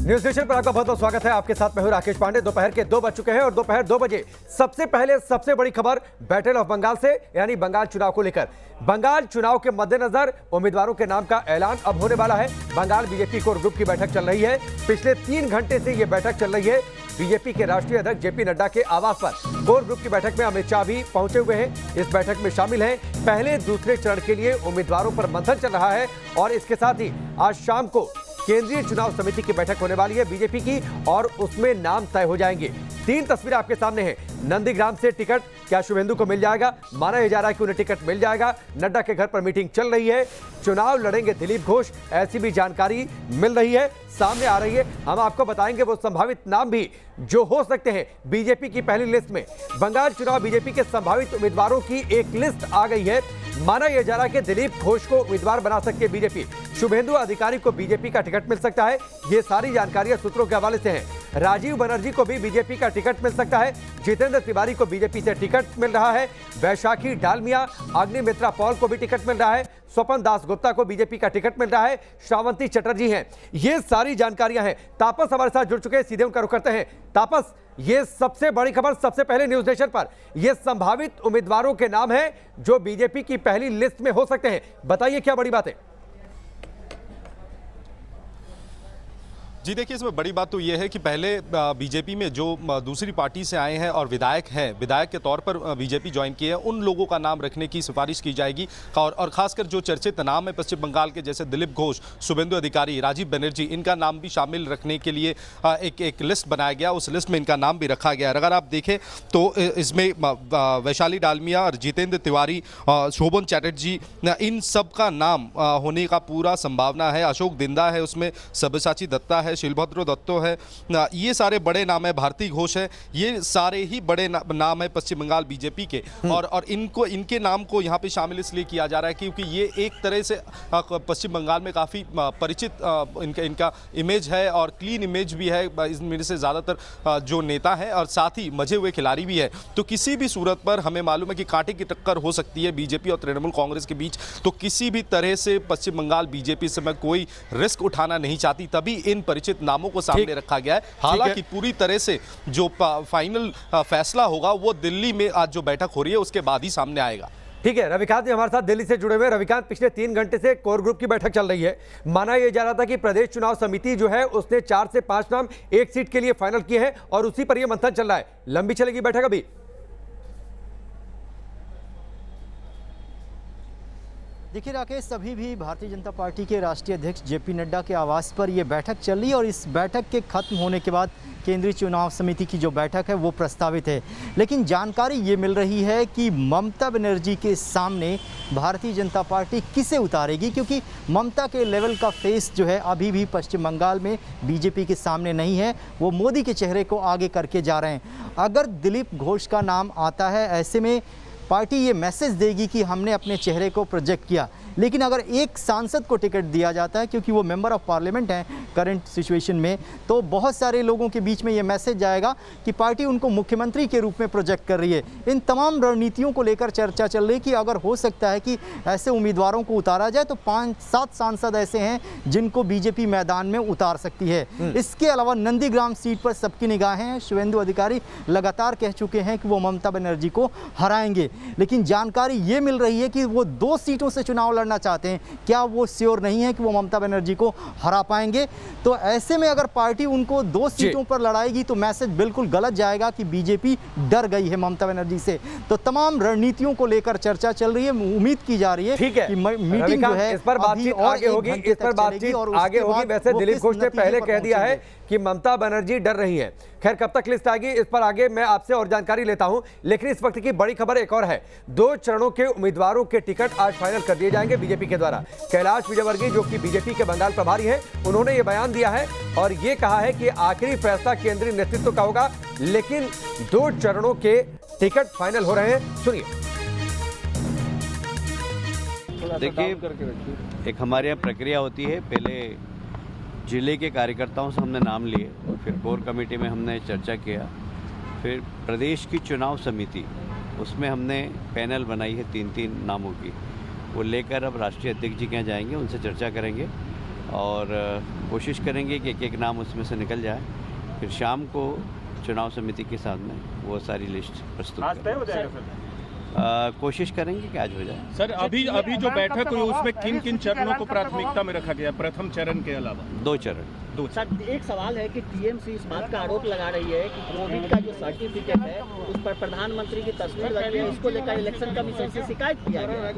News station पर आपका बहुत बहुत स्वागत है। आपके साथ मैं हूं राकेश पांडे। दोपहर के 2 बज चुके हैं और दोपहर 2 बजे सबसे पहले सबसे बड़ी खबर बैटल ऑफ बंगाल से, यानी बंगाल चुनाव को लेकर। बंगाल चुनाव के मद्देनजर उम्मीदवारों के नाम का ऐलान अब होने वाला है। बंगाल बीजेपी कोर ग्रुप की बैठक चल रही है। पिछले 3 घंटे से यह बैठक चल रही है। बीजेपी के राष्ट्रीय अध्यक्ष जेपी नड्डा के आवास पर कोर ग्रुप की बैठक में अमित शाह भी पहुंचे हुए हैं। इस बैठक में शामिल हैं। पहले दूसरे चरण के लिए उम्मीदवारों पर मंथन चल रहा है और इसके साथ ही आज शाम को केंद्रीय चुनाव समिति की बैठक होने वाली है बीजेपी की, और उसमें नाम तय हो जाएंगे। 3 तस्वीरें आपके सामने हैं। नंदीग्राम से टिकट क्या शुभेंदु को मिल जाएगा? माना यह जा रहा है कि उन्हें टिकट मिल जाएगा। नड्डा के घर पर मीटिंग चल रही है। चुनाव लड़ेंगे दिलीप घोष, ऐसी भी जानकारी मिल रही है, सामने आ रही है। हम आपको बताएंगे वो संभावित नाम भी जो हो सकते हैं बीजेपी की पहली लिस्ट में। बंगाल चुनाव बीजेपी के संभावित उम्मीदवारों की एक लिस्ट आ गई है। माना यह जा रहा है कि दिलीप घोष को उम्मीदवार बना सकती है बीजेपी। शुभेंदु अधिकारी को बीजेपी का टिकट मिल सकता है। ये सारी जानकारियां सूत्रों के हवाले से हैं। राजीव बनर्जी को भी बीजेपी का टिकट मिल सकता है। जितेंद्र तिवारी को बीजेपी से टिकट मिल रहा है। वैशाखी डालमिया, अग्निमित्रा पॉल को भी टिकट मिल रहा है। स्वपन दास गुप्ता को बीजेपी का टिकट मिल रहा है। श्रावंती चटर्जी हैं। ये सारी जानकारियां हैं। तापस हमारे साथ जुड़ चुके हैं, सीधे उनका रुख करते हैं। तापस, ये सबसे बड़ी खबर सबसे पहले न्यूज नेशन पर, ये संभावित उम्मीदवारों के नाम हैं जो बीजेपी की पहली लिस्ट में हो सकते हैं। बताइए क्या बड़ी बात है? जी देखिए, इसमें बड़ी बात तो ये है कि पहले बीजेपी में जो दूसरी पार्टी से आए हैं और विधायक हैं, विधायक के तौर पर बीजेपी ज्वाइन किए हैं, उन लोगों का नाम रखने की सिफारिश की जाएगी। और खासकर जो चर्चित नाम है पश्चिम बंगाल के, जैसे दिलीप घोष, शुभेंदु अधिकारी, राजीव बनर्जी, इनका नाम भी शामिल रखने के लिए एक लिस्ट बनाया गया। उस लिस्ट में इनका नाम भी रखा गया। अगर आप देखें तो इसमें वैशाली डालमिया और जितेंद्र तिवारी, शोभन चैटर्जी, इन सब का नाम होने का पूरा संभावना है। अशोक दिंदा है उसमें, सब्यसाची दत्ता है, शिलभद्र दत्तो है, ये सारे बड़े नाम है। भारती घोष है, ये सारे ही बड़े नाम है पश्चिम बंगाल बीजेपी के। और इनके नाम को यहाँ पे शामिल इसलिए किया जा रहा है क्योंकि ये एक तरह से पश्चिम बंगाल में काफ़ी परिचित इनका इमेज है और क्लीन इमेज भी है। इनमें से ज़्यादातर जो नेता हैं और साथ ही मजे हुए खिलाड़ी भी है। तो किसी भी सूरत पर हमें मालूम है कि कांटे की टक्कर हो सकती है बीजेपी और तृणमूल कांग्रेस के बीच। तो किसी भी तरह से पश्चिम बंगाल बीजेपी से मैं कोई रिस्क उठाना नहीं चाहती, तभी इन परिचित नामों को सामने रखा गया है। हालांकि पूरी तरह से जो फाइनल फैसला होगा वो दिल्ली में आज जो बैठक हो रही है उसके बाद ही सामने आएगा। ठीक है, रविकांत जी हमारे साथ दिल्ली से जुड़े हुए। रविकांत, पिछले 3 घंटे से कोर ग्रुप की बैठक चल रही है। माना यह जा रहा था कि प्रदेश चुनाव समिति जो है उसने 4 से 5 नाम एक सीट के लिए फाइनल किए हैं और उसी पर यह मंथन चल रहा है। लंबी चलेगी बैठक अभी? देखिए राकेश, अभी भी भारतीय जनता पार्टी के राष्ट्रीय अध्यक्ष जेपी नड्डा के आवास पर यह बैठक चल रही है और इस बैठक के खत्म होने के बाद केंद्रीय चुनाव समिति की जो बैठक है वो प्रस्तावित है। लेकिन जानकारी ये मिल रही है कि ममता बनर्जी के सामने भारतीय जनता पार्टी किसे उतारेगी, क्योंकि ममता के लेवल का फेस जो है अभी भी पश्चिम बंगाल में बीजेपी के सामने नहीं है। वो मोदी के चेहरे को आगे करके जा रहे हैं। अगर दिलीप घोष का नाम आता है, ऐसे में पार्टी ये मैसेज देगी कि हमने अपने चेहरे को प्रोजेक्ट किया। लेकिन अगर एक सांसद को टिकट दिया जाता है, क्योंकि वो मेंबर ऑफ पार्लियामेंट हैं करंट सिचुएशन में, तो बहुत सारे लोगों के बीच में ये मैसेज जाएगा कि पार्टी उनको मुख्यमंत्री के रूप में प्रोजेक्ट कर रही है। इन तमाम रणनीतियों को लेकर चर्चा चल रही है कि अगर हो सकता है कि ऐसे उम्मीदवारों को उतारा जाए तो 5-7 सांसद ऐसे हैं जिनको बीजेपी मैदान में उतार सकती है। इसके अलावा नंदीग्राम सीट पर सबकी निगाहें हैं। शुभेंदु अधिकारी लगातार कह चुके हैं कि वो ममता बनर्जी को हराएंगे, लेकिन जानकारी ये मिल रही है कि वो 2 सीटों से चुनाव लड़ना चाहते हैं। क्या वो श्योर नहीं है कि वो ममता बनर्जी को हरा पाएंगे? तो ऐसे में अगर पार्टी उनको 2 सीटों पर लड़ाएगी तो मैसेज बिल्कुल गलत जाएगा कि बीजेपी डर गई है ममता बनर्जी से। तो तमाम रणनीतियों को लेकर चर्चा चल रही है। उम्मीद की जा रही है कि मीटिंग जो है इस पर बातचीत आगे होगी, इस पर बातचीत आगे होगी। वैसे दिलीप घोष ने पहले कह दिया है कि ममता बनर्जी डर रही है। खैर, कब तक लिस्ट आएगी इस पर आगे मैं आपसे और जानकारी लेता हूं। लेकिन इस वक्त की बड़ी खबर एक और है। 2 चरणों के उम्मीदवारों के टिकट आज फाइनल कर दिए जाएंगे बीजेपी के द्वारा। कैलाश विजयवर्गीय जो कि बीजेपी के बंगाल प्रभारी हैं, उन्होंने ये बयान दिया है और ये कहा है कि आखिरी फैसला केंद्रीय नेतृत्व का होगा, लेकिन 2 चरणों के टिकट फाइनल हो रहे हैं। सुनिए। देखिए, एक हमारे यहाँ प्रक्रिया होती है। पहले जिले के कार्यकर्ताओं से हमने नाम लिए, फिर कोर कमेटी में हमने चर्चा किया, फिर प्रदेश की चुनाव समिति उसमें हमने पैनल बनाई है 3-3 नामों की। वो लेकर अब राष्ट्रीय अध्यक्ष जी के यहाँ जाएंगे, उनसे चर्चा करेंगे और कोशिश करेंगे कि एक एक नाम उसमें से निकल जाए, फिर शाम को चुनाव समिति के सामने वो सारी लिस्ट प्रस्तुत करें। कोशिश करेंगे कि आज हो जाए। सर अभी जो बैठक हुई उसमें किन किन चरणों को प्राथमिकता में रखा गया, प्रथम चरण के अलावा? 2 चरण। सर एक सवाल है कि टीएमसी इस बात का आरोप लगा रही है कि कोविड का जो सर्टिफिकेट है उस पर प्रधानमंत्री की तस्वीर लगी है, इसको लेकर इलेक्शन कमीशन से शिकायत किया गया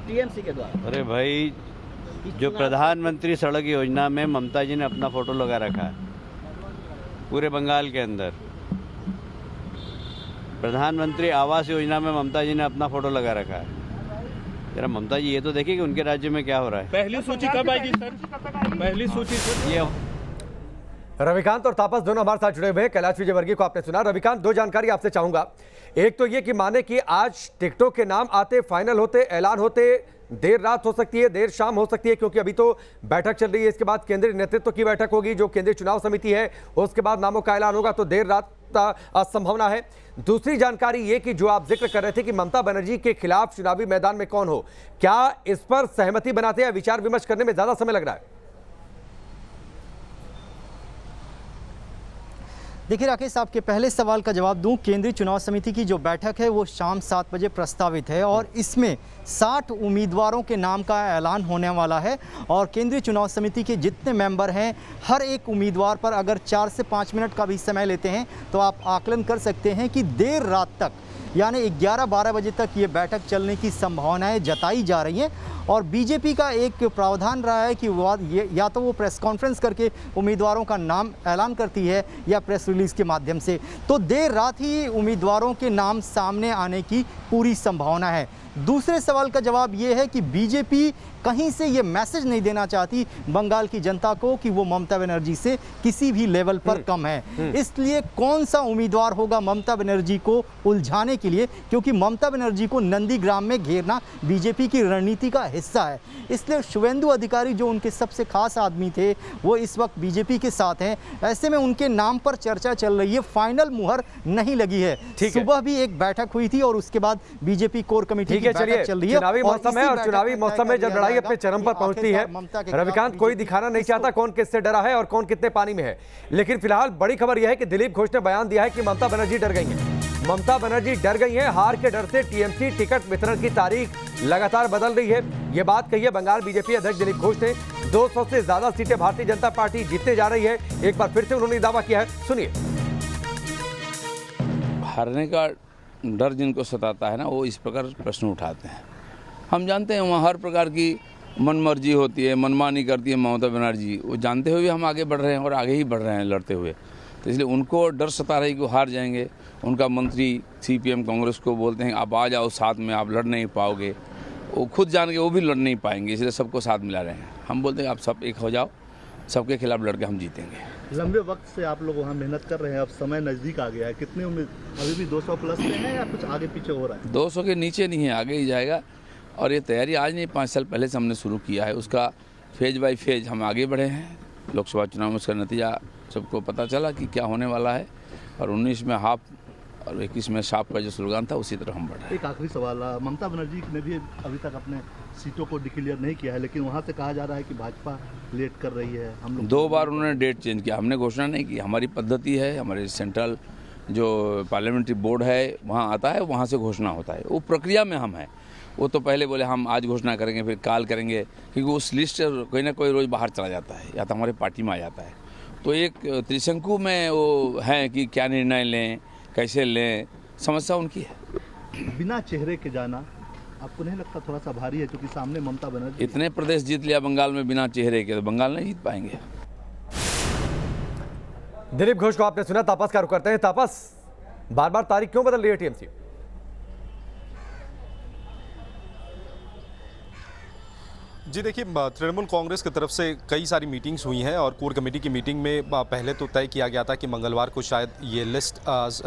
टीएमसी के द्वारा। अरे भाई, जो प्रधानमंत्री सड़क योजना में ममता जी ने अपना फोटो लगा रखा है पूरे बंगाल के अंदर, प्रधानमंत्री आवास योजना में ममता जी ने अपना फोटो लगा रखा है। जरा ममता जी ये तो देखिए कि उनके राज्य में क्या हो रहा है। पहली सूची कब आएगी सर? पहली सूची ये रविकांत और तापस दोनों हमारे साथ जुड़े हुए हैं। कैलाश विजयवर्गीय को आपने सुना। रविकांत, 2 जानकारी आपसे चाहूंगा। एक तो ये कि माने कि आज टिकटों के नाम आते, फाइनल होते, ऐलान होते देर रात हो सकती है, देर शाम हो सकती है, क्योंकि अभी तो बैठक चल रही है। इसके बाद केंद्रीय नेतृत्व की बैठक होगी, जो केंद्रीय चुनाव समिति है, उसके बाद नामों का ऐलान होगा, तो देर रात संभावना है। दूसरी जानकारी ये कि जो आप जिक्र कर रहे थे कि ममता बनर्जी के खिलाफ चुनावी मैदान में कौन हो, क्या इस पर सहमति बनाते हैं? विचार विमर्श करने में ज्यादा समय लग रहा है? देखिए राकेश, आपके पहले सवाल का जवाब दूं। केंद्रीय चुनाव समिति की जो बैठक है वो शाम 7 बजे प्रस्तावित है और इसमें 60 उम्मीदवारों के नाम का ऐलान होने वाला है। और केंद्रीय चुनाव समिति के जितने मेंबर हैं, हर एक उम्मीदवार पर अगर 4 से 5 मिनट का भी समय लेते हैं तो आप आकलन कर सकते हैं कि देर रात तक, यानी 11-12 बजे तक ये बैठक चलने की संभावनाएं जताई जा रही हैं। और बीजेपी का एक प्रावधान रहा है कि या तो वो प्रेस कॉन्फ्रेंस करके उम्मीदवारों का नाम ऐलान करती है या प्रेस रिलीज़ के माध्यम से। तो देर रात ही उम्मीदवारों के नाम सामने आने की पूरी संभावना है। दूसरे सवाल का जवाब ये है कि बीजेपी कहीं से ये मैसेज नहीं देना चाहती बंगाल की जनता को कि वो ममता बनर्जी से किसी भी लेवल पर कम है। इसलिए कौन सा उम्मीदवार होगा ममता बनर्जी को उलझाने के लिए, क्योंकि ममता बनर्जी को नंदीग्राम में घेरना बीजेपी की रणनीति का हिस्सा है। इसलिए शुभेंदु अधिकारी जो उनके सबसे खास आदमी थे वो इस वक्त बीजेपी के साथ हैं। ऐसे में उनके नाम पर चर्चा चल रही है, फाइनल मुहर नहीं लगी है। सुबह भी एक बैठक हुई थी और उसके बाद बीजेपी कोर कमेटी की बैठक चल रही है। चुनावी मौसम है और चुनावी मौसम में जब लड़ाई अपने चरम पर पहुंचती है, रविकांत कोई दिखाना नहीं चाहता कौन किससे डरा है और कौन कितने पानी में है। लेकिन फिलहाल बड़ी खबर यह है कि दिलीप घोष ने बयान दिया है कि ममता बनर्जी डर गई हैं। ममता बनर्जी डर गई हैं। हार के डर से टीएमसी टिकट वितरण की तारीख लगातार बदल रही है। यह बात कही है बंगाल बीजेपी अध्यक्ष दिलीप घोष ने। 200 से ज्यादा सीटें भारतीय जनता पार्टी जीतने जा रही है। एक बार फिर से उन्होंने दावा किया है, सुनिए। हारने का डर जिनको सताता है ना, वो इस प्रकार प्रश्न उठाते हैं। हम जानते हैं वहाँ हर प्रकार की मनमर्जी होती है, मनमानी करती है ममता बनर्जी। वो जानते हुए हम आगे बढ़ रहे हैं और आगे ही बढ़ रहे हैं लड़ते हुए। तो इसलिए उनको डर सता रही कि वो हार जाएंगे। उनका मंत्री सीपीएम कांग्रेस को बोलते हैं आप आ जाओ साथ में, आप लड़ नहीं पाओगे। वो खुद जान के वो भी लड़ नहीं पाएंगे, इसलिए सबको साथ मिला रहे हैं। हम बोलते हैं आप सब एक हो जाओ, सबके खिलाफ लड़के हम जीतेंगे। लंबे वक्त से आप लोग वहाँ मेहनत कर रहे हैं, अब समय नज़दीक आ गया है। कितनी उम्मीद अभी भी 200 प्लस में है या कुछ आगे पीछे हो रहा है? 200 के नीचे नहीं है, आगे ही जाएगा। और ये तैयारी आज नहीं, 5 साल पहले से हमने शुरू किया है। उसका फेज बाय फेज हम आगे बढ़े हैं। लोकसभा चुनाव में उसका नतीजा सबको पता चला कि क्या होने वाला है। और 19 में हाफ और 21 में साफ का जो स्लोगान था उसी तरह हम बढ़ रहे हैं। एक आखिरी सवाल, ममता बनर्जी ने भी अभी तक अपने सीटों को डिक्लेयर नहीं किया है, लेकिन वहाँ से कहा जा रहा है कि भाजपा लेट कर रही है। हम लोग 2 बार उन्होंने डेट चेंज किया, हमने घोषणा नहीं की। हमारी पद्धति है, हमारे सेंट्रल जो पार्लियामेंट्री बोर्ड है वहाँ आता है, वहाँ से घोषणा होता है। वो प्रक्रिया में हम हैं। वो तो पहले बोले हम आज घोषणा करेंगे, फिर काल करेंगे, क्योंकि उस लिस्ट कोई ना कोई रोज़ बाहर चला जाता है या तो हमारी पार्टी में आ जाता है। तो एक त्रिशंकु में वो है कि क्या निर्णय लें, कैसे लें, समस्या उनकी है। बिना चेहरे के जाना आपको नहीं लगता थोड़ा सा भारी है, क्योंकि सामने ममता बनर्जी इतने प्रदेश जीत लिया बंगाल में बिना चेहरे के, तो बंगाल नहीं जीत पाएंगे। दिलीप घोष को आपने सुना। तापस का रुख करते हैं। तापस, बार बार तारीख क्यों बदल रही है टीएमसी? जी देखिए, तृणमूल कांग्रेस की तरफ से कई सारी मीटिंग्स हुई हैं और कोर कमेटी की मीटिंग में पहले तो तय किया गया था कि मंगलवार को शायद ये लिस्ट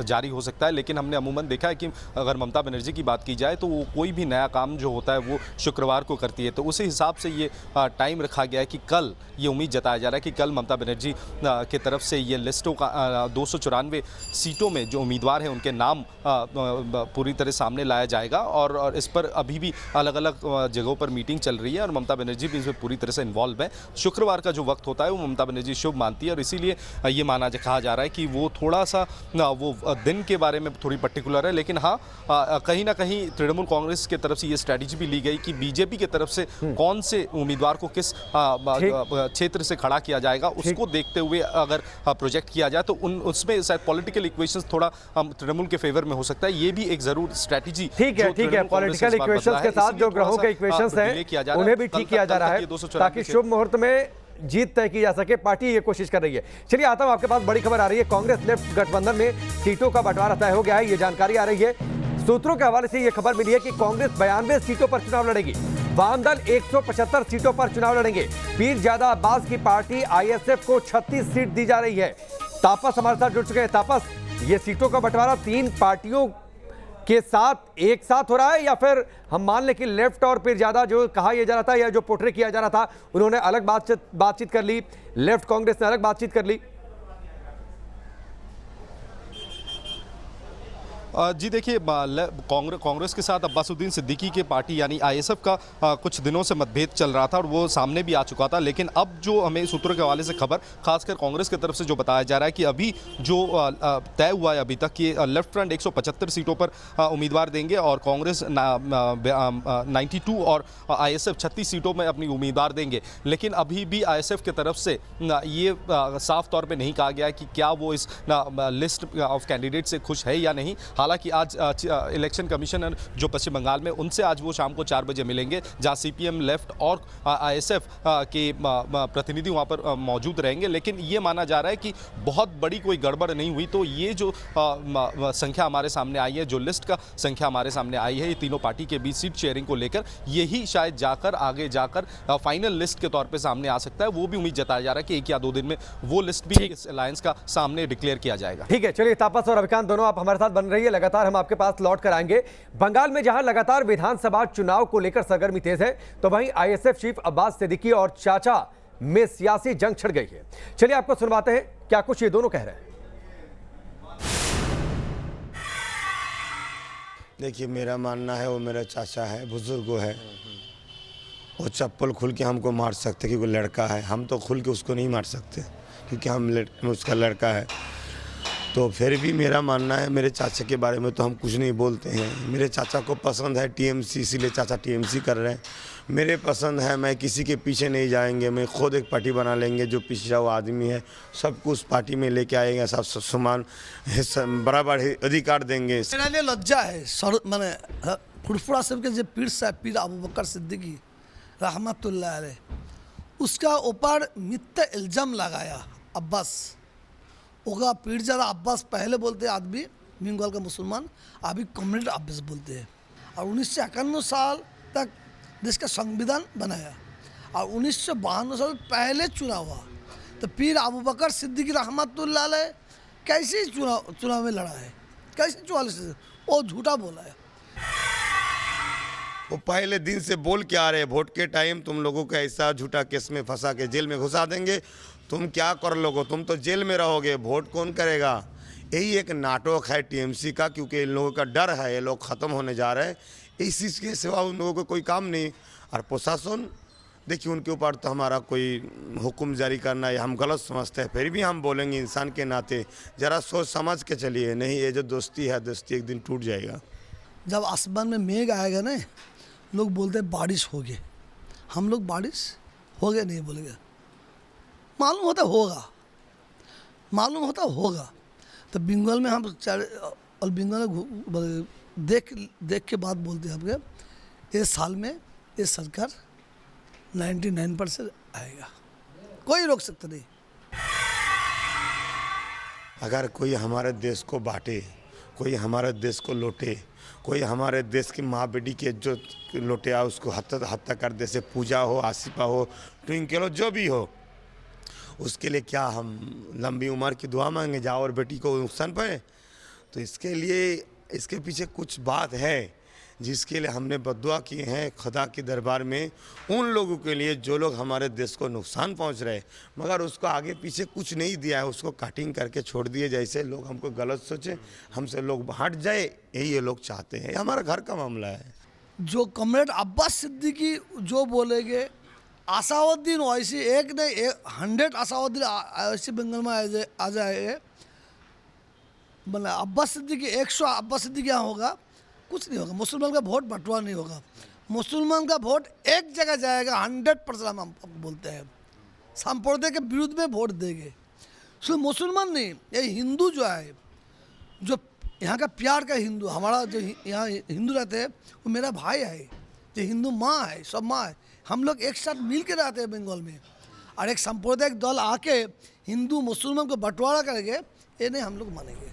जारी हो सकता है। लेकिन हमने अमूमन देखा है कि अगर ममता बनर्जी की बात की जाए तो वो कोई भी नया काम जो होता है वो शुक्रवार को करती है। तो उसी हिसाब से ये टाइम रखा गया है कि कल, ये उम्मीद जताया जा रहा है कि कल ममता बनर्जी की तरफ से ये लिस्टों का 294 सीटों में जो उम्मीदवार हैं उनके नाम पूरी तरह सामने लाया जाएगा। और इस पर अभी भी अलग अलग जगहों पर मीटिंग चल रही है और ममता ममता बनर्जी भी इसमें पूरी तरह से इन्वॉल्व है। शुक्रवार का जो वक्त होता है वो ममता बनर्जी शुभ मानती है और इसीलिए ये कहा जा रहा है कि वो थोड़ा सा वो दिन के बारे में थोड़ी पर्टिकुलर है। लेकिन हाँ, कहीं ना कहीं तृणमूल कांग्रेस की तरफ से ये स्ट्रैटेजी भी ली गई कि बीजेपी की तरफ से कौन से उम्मीदवार को किस क्षेत्र से खड़ा किया जाएगा उसको देखते हुए अगर प्रोजेक्ट किया जाए तो उसमें शायद पॉलिटिकल इक्वेशंस थोड़ा तृणमूल के फेवर में हो सकता है। ये भी एक जरूर स्ट्रैटेजी ठीक है पॉलिटिकल इक्वेशंस के साथ जो ग्रहों के इक्वेशंस हैं उन्हें भी ठीक किया जा रहा है ताकि शुभ मुहूर्त में जीत तय की जा सके। पार्टी ये कोशिश कर रही है। चलिए आता हूं, आपके पास बड़ी खबर आ रही है। कांग्रेस लेफ्ट गठबंधन में सीटों का बंटवारा तय हो गया है, ये जानकारी आ रही है। सूत्रों के हवाले से ये खबर मिली है कि कांग्रेस 92 सीटों पर चुनाव लड़ेगी, वाम दल 175 सीटों पर चुनाव लड़ेंगे। पीर ज्यादा अब्बास की पार्टी आईएसएफ को 36 सीट दी जा रही है। तापस हमारे साथ जुड़ चुके हैं। तापस, ये सीटों का बंटवारा 3 पार्टियों के साथ एक साथ हो रहा है या फिर हम मान लें कि लेफ्ट और पीर ज्यादा जो कहा यह जा रहा था या जो पोर्ट्रे किया जा रहा था उन्होंने अलग बातचीत कर ली, लेफ्ट कांग्रेस ने अलग बातचीत कर ली? जी देखिए, कांग्रेस के साथ अब्बासुद्दीन सिद्दीकी के पार्टी यानी आईएसएफ का कुछ दिनों से मतभेद चल रहा था और वो सामने भी आ चुका था। लेकिन अब जो हमें सूत्रों के हवाले से खबर खासकर कांग्रेस की तरफ से जो बताया जा रहा है कि अभी जो तय हुआ है अभी तक कि लेफ्ट फ्रंट 175 सीटों पर उम्मीदवार देंगे और कांग्रेस 92 और आईएसएफ 36 सीटों में अपनी उम्मीदवार देंगे। लेकिन अभी भी आईएसएफ की तरफ से ये साफ तौर पर नहीं कहा गया कि क्या वो इस लिस्ट ऑफ कैंडिडेट से खुश है या नहीं। हालांकि आज इलेक्शन कमिश्नर जो पश्चिम बंगाल में उनसे आज वो शाम को 4 बजे मिलेंगे, जहां सीपीएम लेफ्ट और आईएसएफ के प्रतिनिधि वहां पर मौजूद रहेंगे। लेकिन ये माना जा रहा है कि बहुत बड़ी कोई गड़बड़ नहीं हुई तो ये जो संख्या हमारे सामने आई है, जो लिस्ट का संख्या हमारे सामने आई है, ये तीनों पार्टी के बीच सीट शेयरिंग को लेकर यही शायद जाकर आगे जाकर फाइनल लिस्ट के तौर पर सामने आ सकता है। वो भी उम्मीद जताया जा रहा है कि 1 या 2 दिन में वो लिस्ट भी इस अलायंस का सामने डिक्लेयर किया जाएगा। ठीक है, चलिए तापस और अभिकांत दोनों आप हमारे साथ बन रही है, लगातार हम आपके पास लौट कर आएंगे। बंगाल में जहां लगातार विधानसभा चुनाव को लेकर सरगर्मी तेज है तो वहीं आईएसएफ चीफ अब्बास सिद्दीकी और चाचा में सियासी जंग छिड़ गई है। चलिए आपको सुनवाते हैं क्या कुछ ये दोनों कह रहे हैं। देखिए, मेरा मानना है वो मेरा चाचा है, बुजुर्ग है। वो चप्पल खुल के हमको मार सकते क्योंकि लड़का है, हम तो खुल के उसको नहीं मार सकते क्योंकि हम उसका लड़का है। तो फिर भी मेरा मानना है, मेरे चाचा के बारे में तो हम कुछ नहीं बोलते हैं। मेरे चाचा को पसंद है टीएमसी, इसीलिए चाचा टीएमसी कर रहे हैं। मेरे पसंद है, मैं किसी के पीछे नहीं जाएंगे, मैं खुद एक पार्टी बना लेंगे। जो पिछड़ा वो आदमी है सबको उस पार्टी में लेके आएंगे, सब समान बराबर अधिकार देंगे। मेरे लिए लज्जा है मैंने फुरफुरा साहब के जो पीर साहब पीर अबू बकर सिद्दीकी रहमतुल्लाह अलैह, उसका ऊपर मिथ्या इल्ज़ाम लगाया अब्बास होगा। पीर ज़्यादा अब्बास पहले बोलते आदमी बंगाल का मुसलमान, अभी कम्युनिस्ट अब्बास बोलते हैं। और 1951 साल तक देश का संविधान बनाया और 1952 साल पहले चुनाव हुआ। तो पीर अबू बकर सिद्दीकी रहमतुल्लाह अलैह कैसे चुनाव में लड़ा है, कैसे 44 वो झूठा बोला है। वो पहले दिन से बोल के आ रहे हैं वोट के टाइम तुम लोगों को ऐसा झूठा केस में फंसा के जेल में घुसा देंगे, तुम क्या कर लोगे, तुम तो जेल में रहोगे, वोट कौन करेगा। यही एक नाटक है टीएमसी का, क्योंकि इन लोगों का डर है ये लोग ख़त्म होने जा रहे हैं। इस चीज़ के सिवा उन लोगों को कोई काम नहीं। और प्रशासन देखिए, उनके ऊपर तो हमारा कोई हुक्म जारी करना है हम गलत समझते हैं, फिर भी हम बोलेंगे इंसान के नाते ज़रा सोच समझ के चलिए, नहीं ये जो दोस्ती है दोस्ती एक दिन टूट जाएगा। जब आसमान में मेघ आएगा ना, लोग बोलते हैं बारिश हो गई, हम लोग बारिश हो गया नहीं बोलेंगे, मालूम होता होगा, मालूम होता होगा। तो बंगाल में हम और बंगाल में देख के बात बोलते हैं आपके, इस साल में ये सरकार 99% आएगा, कोई रोक सकता नहीं। अगर कोई हमारे देश को बांटे, कोई हमारे देश को लूटे, कोई हमारे देश की माँ बेटी की इज्जत लूटे, उसको हत्या कर दे, से पूजा हो, आसिफा हो, ट्विंकल हो, जो भी हो, उसके लिए क्या हम लंबी उम्र की दुआ मांगे जाओ और बेटी को नुकसान पाए। तो इसके लिए इसके पीछे कुछ बात है जिसके लिए हमने बद्दुआ की है खुदा के दरबार में उन लोगों के लिए जो लोग हमारे देश को नुकसान पहुंच रहे, मगर उसको आगे पीछे कुछ नहीं दिया है, उसको कटिंग करके छोड़ दिए। जैसे लोग हमको गलत सोचे, हमसे लोग हट जाए, यही ये लोग चाहते हैं। ये हमारा घर का मामला है। जो कॉमरेड अब्बास सिद्दीकी जो बोलेंगे आसाउद्दीन ओवैसी एक नहीं 100 आसाउद्दीन ओवैसी बंगाल में आ जाए, मतलब अब्बास सिद्दीकी 100 अब्बास सिद्दीकी यहाँ होगा, कुछ नहीं होगा। मुसलमान का वोट बंटवारा नहीं होगा, मुसलमान का वोट एक जगह जाएगा। 100% हम आपको बोलते हैं, सांप्रदाय के विरुद्ध में वोट देंगे। सिर्फ मुसलमान नहीं, ये हिंदू जो है, जो यहाँ का प्यार का हिंदू, हमारा जो यहाँ हिंदू रहते हैं वो मेरा भाई है, जो हिंदू माँ है, सब माँ है। हम लोग एक साथ मिल के रहते हैं बंगाल में, और एक सांप्रदायिक दल आके हिंदू मुसलमान को बंटवारा करेंगे, ये नहीं हम लोग मानेंगे।